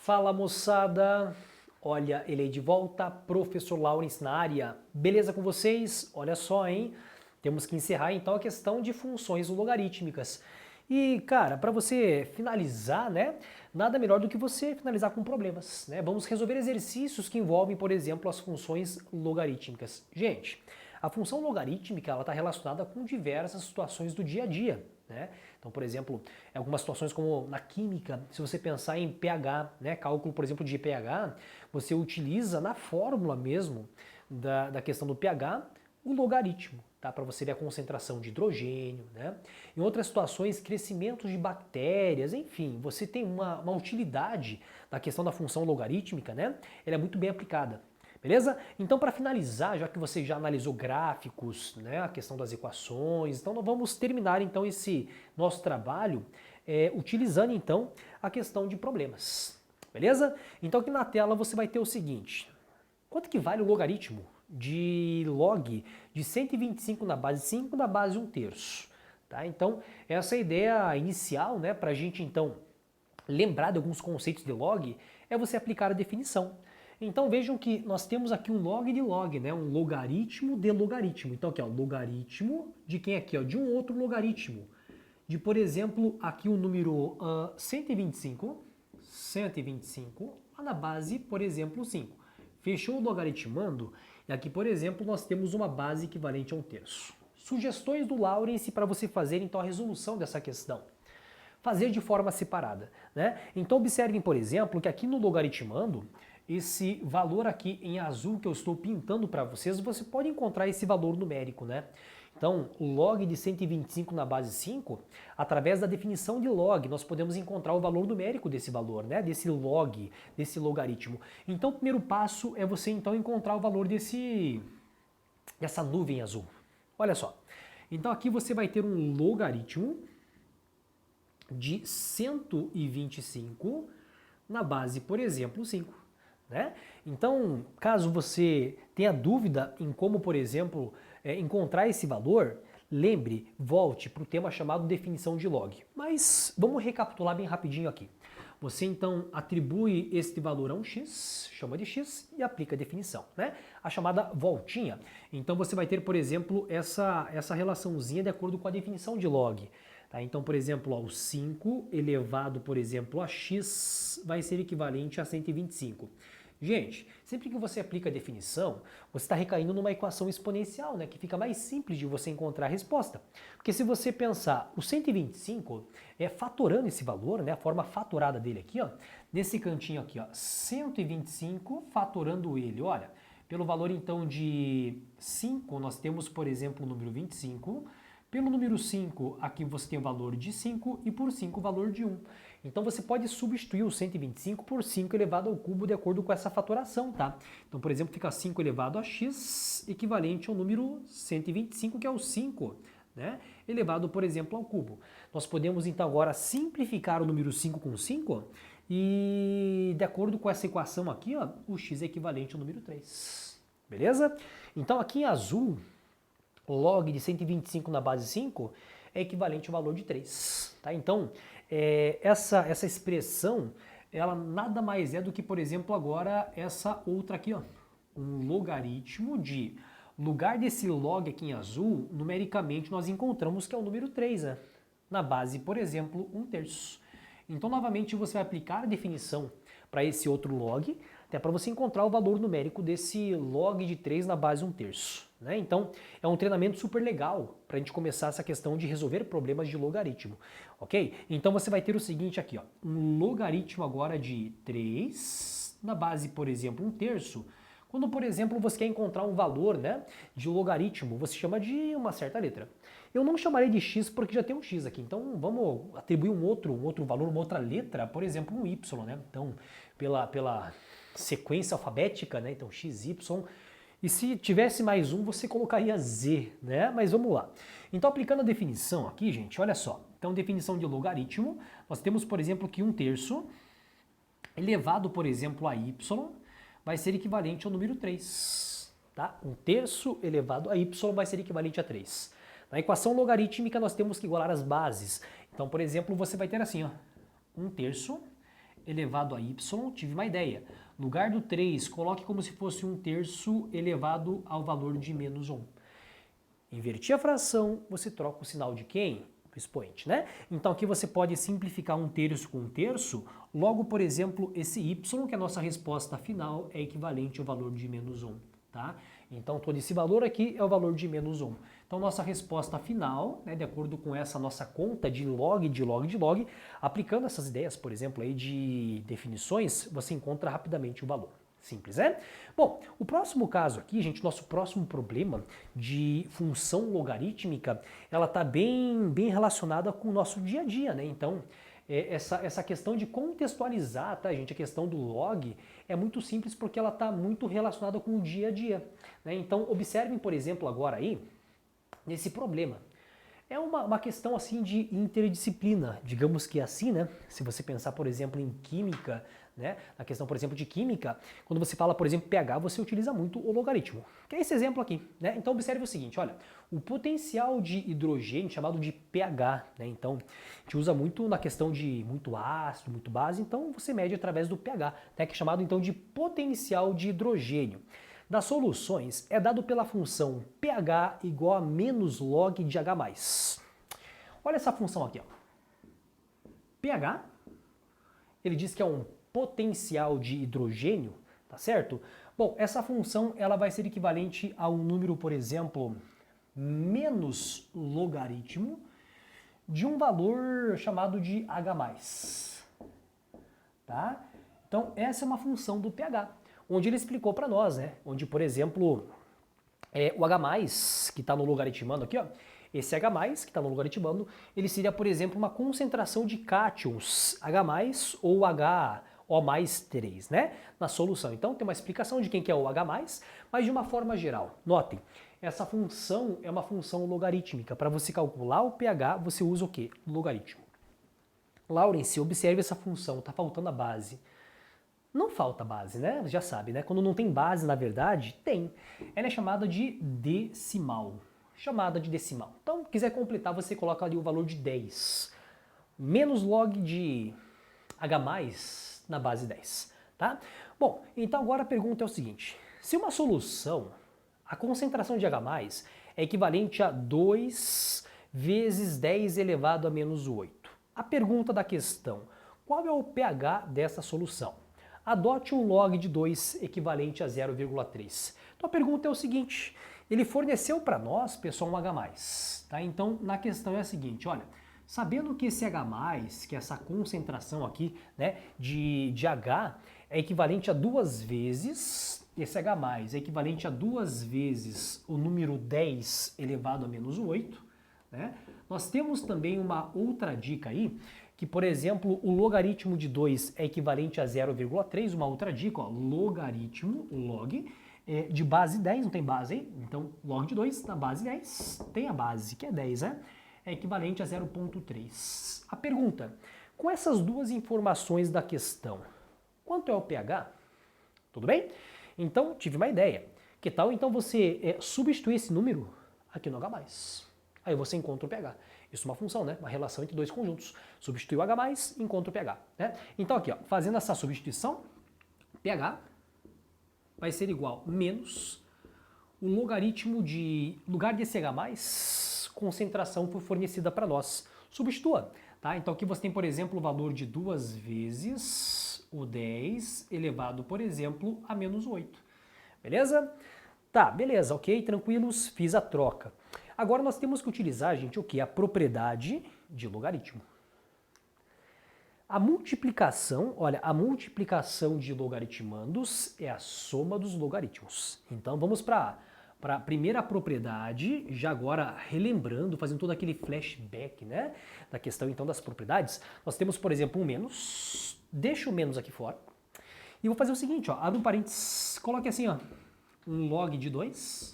Fala moçada, olha ele aí de volta, professor Lawrence na área, beleza com vocês? Olha só, hein? Temos que encerrar então a questão de funções logarítmicas. E cara, para você finalizar, né, nada melhor do que você finalizar com problemas, né? Vamos resolver exercícios que envolvem, por exemplo, as funções logarítmicas. Gente, a função logarítmica ela está relacionada com diversas situações do dia a dia, né? Então, por exemplo, em algumas situações como na química, se você pensar em pH, né, cálculo, por exemplo, de pH, você utiliza na fórmula mesmo da questão do pH o logaritmo, tá? Para você ver a concentração de hidrogênio, né? Em outras situações, crescimento de bactérias, enfim, você tem uma utilidade da questão da função logarítmica, né? Ela é muito bem aplicada. Beleza? Então, para finalizar, já que você já analisou gráficos, né, a questão das equações, então nós vamos terminar então esse nosso trabalho utilizando então a questão de problemas. Beleza? Então aqui na tela você vai ter o seguinte: quanto que vale o logaritmo de log de 125 na base 5 na base 1/3? Tá? Então, essa é a ideia inicial, né, para a gente então lembrar de alguns conceitos de log, é você aplicar a definição. Então vejam que nós temos aqui um log de log, né? Um logaritmo de logaritmo. Então aqui, ó, logaritmo de quem aqui? Ó, de um outro logaritmo. De, por exemplo, aqui o número 125 lá na base, por exemplo, 5. Fechou o logaritmando, e aqui, por exemplo, nós temos uma base equivalente a 1/3. Sugestões do Lawrence para você fazer então a resolução dessa questão. Fazer de forma separada, né? Então observem, por exemplo, que aqui no logaritmando, esse valor aqui em azul que eu estou pintando para vocês, você pode encontrar esse valor numérico, né? Então, o log de 125 na base 5, através da definição de log, nós podemos encontrar o valor numérico desse valor, né? Desse log, desse logaritmo. Então, o primeiro passo é você então encontrar o valor dessa nuvem azul. Olha só. Então, aqui você vai ter um logaritmo de 125 na base, por exemplo, 5. Né? Então, caso você tenha dúvida em como, por exemplo, encontrar esse valor, lembre, volte para o tema chamado definição de log. Mas vamos recapitular bem rapidinho aqui. Você então atribui este valor a um x, chama de x e aplica a definição, né? A chamada voltinha. Então você vai ter, por exemplo, essa relaçãozinha de acordo com a definição de log. Tá? Então, por exemplo, o 5 elevado, por exemplo, a x vai ser equivalente a 125. Gente, sempre que você aplica a definição, você está recaindo numa equação exponencial, né, que fica mais simples de você encontrar a resposta. Porque se você pensar, o 125 fatorando esse valor, né, a forma fatorada dele aqui, ó, nesse cantinho aqui, ó, 125 fatorando ele, olha, pelo valor então de 5, nós temos, por exemplo, o número 25. Pelo número 5, aqui você tem o valor de 5 e por 5 o valor de 1. Então você pode substituir o 125 por 5 elevado ao cubo de acordo com essa fatoração, tá? Então, por exemplo, fica 5 elevado a x equivalente ao número 125, que é o 5, né? Elevado, por exemplo, ao cubo. Nós podemos então agora simplificar o número 5 com 5 e de acordo com essa equação aqui, ó, o x é equivalente ao número 3. Beleza? Então aqui em azul, log de 125 na base 5 é equivalente ao valor de 3. Tá? Então, essa expressão, ela nada mais é do que, por exemplo, agora essa outra aqui, ó, um logaritmo de, lugar desse log aqui em azul, numericamente nós encontramos que é o número 3, né? Na base, por exemplo, 1/3. Então, novamente, você vai aplicar a definição para esse outro log, até para você encontrar o valor numérico desse log de 3 na base 1/3. Né? Então, é um treinamento super legal para a gente começar essa questão de resolver problemas de logaritmo. Ok? Então, você vai ter o seguinte aqui, ó, um logaritmo agora de 3 na base, por exemplo, 1/3. Quando, por exemplo, você quer encontrar um valor, né, de logaritmo, você chama de uma certa letra. Eu não chamarei de x porque já tem um x aqui, então vamos atribuir um outro valor, uma outra letra, por exemplo, um y, né? Então, pela sequência alfabética, né? Então, x, y. E se tivesse mais um, você colocaria z, né? Mas vamos lá. Então, aplicando a definição aqui, gente, olha só. Então, definição de logaritmo, nós temos, por exemplo, que 1/3 elevado, por exemplo, a y, vai ser equivalente ao número 3. Tá? 1/3 elevado a y vai ser equivalente a 3. Na equação logarítmica, nós temos que igualar as bases. Então, por exemplo, você vai ter assim, ó, 1/3 elevado a y, tive uma ideia. No lugar do 3, coloque como se fosse 1/3 elevado ao valor de menos 1. Inverti a fração, você troca o sinal de quem? Do expoente, né? Então aqui você pode simplificar 1/3 com 1/3, logo, por exemplo, esse y, que é a nossa resposta final, é equivalente ao valor de menos 1, tá? Então todo esse valor aqui é o valor de menos 1. Então nossa resposta final, né, de acordo com essa nossa conta de log, aplicando essas ideias, por exemplo, aí de definições, você encontra rapidamente o valor. Simples, né? Bom, o próximo caso aqui, gente, nosso próximo problema de função logarítmica, ela está bem relacionada com o nosso dia a dia, né? Então, essa questão de contextualizar, tá, gente? A questão do log é muito simples porque ela está muito relacionada com o dia a dia, né? Então, observem, por exemplo, agora aí, nesse problema. É uma questão assim de interdisciplina, digamos que assim, né? Se você pensar, por exemplo, em química, né? Na questão, por exemplo, de química, quando você fala, por exemplo, pH, você utiliza muito o logaritmo, que é esse exemplo aqui, né? Então observe o seguinte, olha, o potencial de hidrogênio, chamado de pH, né? Então, a gente usa muito na questão de muito ácido, muito base, então você mede através do pH, né? Que é chamado então de potencial de hidrogênio. Das soluções é dado pela função pH igual a menos log de H+. Olha essa função aqui, ó. pH, ele diz que é um potencial de hidrogênio, tá certo? Bom, essa função ela vai ser equivalente a um número, por exemplo, menos logaritmo de um valor chamado de H+. Tá? Então, essa é uma função do pH, onde ele explicou para nós, né? Onde, por exemplo, o H+, que está no logaritmando aqui, ó, esse H+, que está no logaritmando, ele seria, por exemplo, uma concentração de cátions H+, ou HO+3, né? Na solução. Então, tem uma explicação de quem que é o H+, mas de uma forma geral. Notem, essa função é uma função logarítmica. Para você calcular o pH, você usa o quê? Logaritmo. Laurence, observe essa função, está faltando a base. Não falta base, né? Já sabe, né? Quando não tem base, na verdade, tem. Ela é chamada de decimal. Chamada de decimal. Então, quiser completar, você coloca ali o valor de 10. Menos log de H+, na base 10, tá? Bom, então agora a pergunta é o seguinte. Se uma solução, a concentração de H+, é equivalente a 2 vezes 10 elevado a menos 8. A pergunta da questão, qual é o pH dessa solução? Adote um log de 2 equivalente a 0,3. Então a pergunta é o seguinte, ele forneceu para nós, pessoal, um H+, tá? Então na questão é a seguinte, olha, sabendo que esse H+, que é essa concentração aqui, né, de H, é equivalente a 2 vezes, esse H+, é equivalente a 2 vezes o número 10 elevado a menos 8, né? Nós temos também uma outra dica aí, que, por exemplo, o logaritmo de 2 é equivalente a 0,3, uma outra dica, ó, logaritmo, log, de base 10, não tem base aí? Então, log de 2 na base 10, tem a base, que é 10, né? É equivalente a 0,3. A pergunta, com essas duas informações da questão, quanto é o pH? Tudo bem? Então, tive uma ideia. Que tal, então, você substituir esse número aqui no H+. Aí você encontra o pH. Isso é uma função, né? Uma relação entre dois conjuntos. Substitui o H+, encontra o pH. Né? Então aqui, ó, fazendo essa substituição, pH vai ser igual a menos o logaritmo de, no lugar desse H+, concentração foi fornecida para nós. Substitua. Tá? Então aqui você tem, por exemplo, o valor de 2 vezes o 10 elevado, por exemplo, a menos 8. Beleza? Tá, beleza, ok, tranquilos, fiz a troca. Agora nós temos que utilizar, gente, o que? A propriedade de logaritmo. A multiplicação, olha, a multiplicação de logaritmandos é a soma dos logaritmos. Então vamos para a primeira propriedade, já agora relembrando, fazendo todo aquele flashback, né, da questão então das propriedades. Nós temos, por exemplo, um menos, deixa o menos aqui fora, e vou fazer o seguinte, ó, abre um parênteses, coloque assim, ó, um log de 2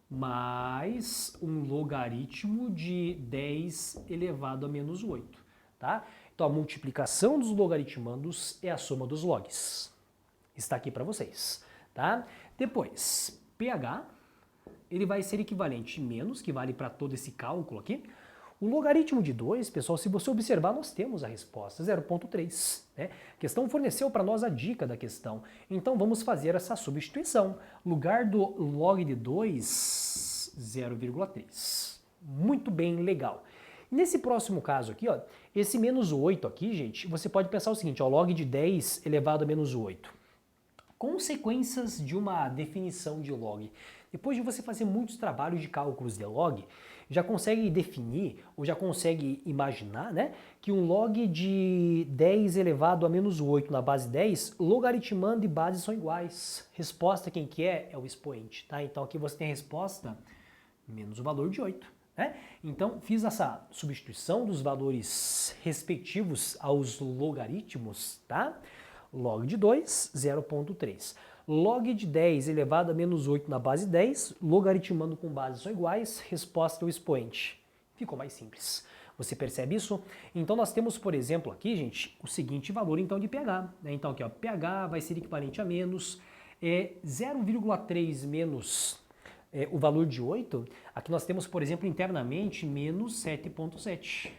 mais um logaritmo de 10 elevado a menos 8, tá? Então a multiplicação dos logaritmandos é a soma dos logs. Está aqui para vocês, tá? Depois, pH, ele vai ser equivalente menos, que vale para todo esse cálculo aqui, O logaritmo de 2, pessoal, se você observar, nós temos a resposta, 0,3. Né? A questão forneceu para nós a dica da questão. Então vamos fazer essa substituição. Lugar do log de 2, 0,3. Muito bem, legal. Nesse próximo caso aqui, ó, esse menos 8 aqui, gente, você pode pensar o seguinte, ó, log de 10 elevado a menos 8. Consequências de uma definição de log. Depois de você fazer muitos trabalhos de cálculos de log, já consegue definir, ou já consegue imaginar, né, que um log de 10 elevado a menos 8 na base 10, logaritmando e base são iguais. Resposta quem que é? É o expoente, tá? Então aqui você tem a resposta menos o valor de 8. Né? Então fiz essa substituição dos valores respectivos aos logaritmos, tá? Log de 2, 0,3. Log de 10 elevado a menos 8 na base 10, logaritmando com bases são iguais, resposta é o expoente. Ficou mais simples. Você percebe isso? Então nós temos, por exemplo, aqui, gente, o seguinte valor então de pH. Né? Então aqui, ó, pH vai ser equivalente a menos 0,3 menos o valor de 8. Aqui nós temos, por exemplo, internamente menos 7,7.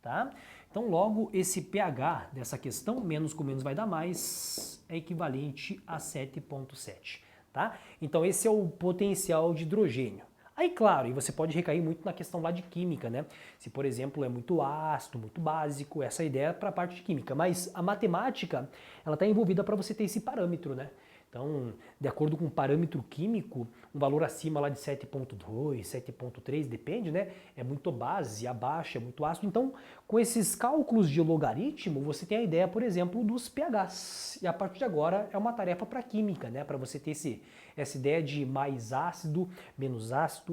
Tá? Então logo esse pH dessa questão, menos com menos vai dar mais, é equivalente a 7,7. Tá? Então esse é o potencial de hidrogênio. Aí claro, e você pode recair muito na questão lá de química, né? Se por exemplo é muito ácido, muito básico, essa ideia é para a parte de química, mas a matemática ela está envolvida para você ter esse parâmetro, né? Então, de acordo com o parâmetro químico, um valor acima lá de 7,2, 7,3, depende, né? É muito base, abaixo é muito ácido. Então, com esses cálculos de logaritmo, você tem a ideia, por exemplo, dos pHs. E a partir de agora é uma tarefa para química, né? Para você ter essa ideia de mais ácido,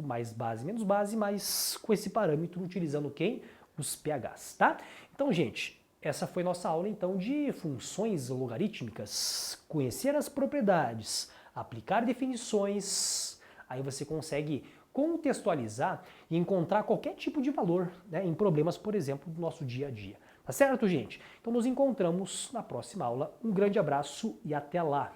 mais base, menos base, mas com esse parâmetro utilizando quem? Os pHs, tá? Então, gente, essa foi nossa aula então de funções logarítmicas, conhecer as propriedades, aplicar definições, aí você consegue contextualizar e encontrar qualquer tipo de valor, né, em problemas, por exemplo, do nosso dia a dia. Tá certo, gente? Então nos encontramos na próxima aula. Um grande abraço e até lá!